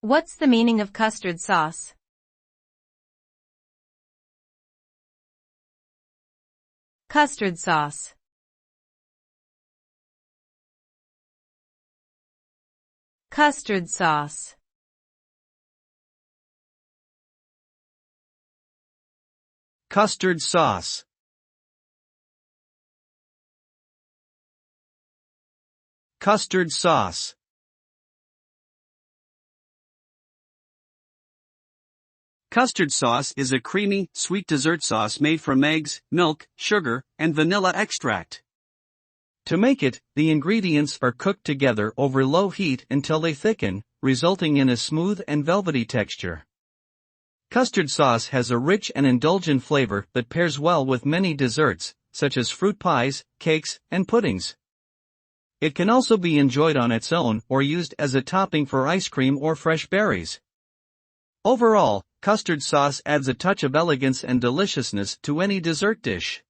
What's the meaning of custard sauce? Custard sauce. Custard sauce. Custard sauce. Custard sauce. Custard sauce is a creamy, sweet dessert sauce made from eggs, milk, sugar, and vanilla extract. To make it, the ingredients are cooked together over low heat until they thicken, resulting in a smooth and velvety texture. Custard sauce has a rich and indulgent flavor that pairs well with many desserts, such as fruit pies, cakes, and puddings. It can also be enjoyed on its own or used as a topping for ice cream or fresh berries. Overall, custard sauce adds a touch of elegance and deliciousness to any dessert dish.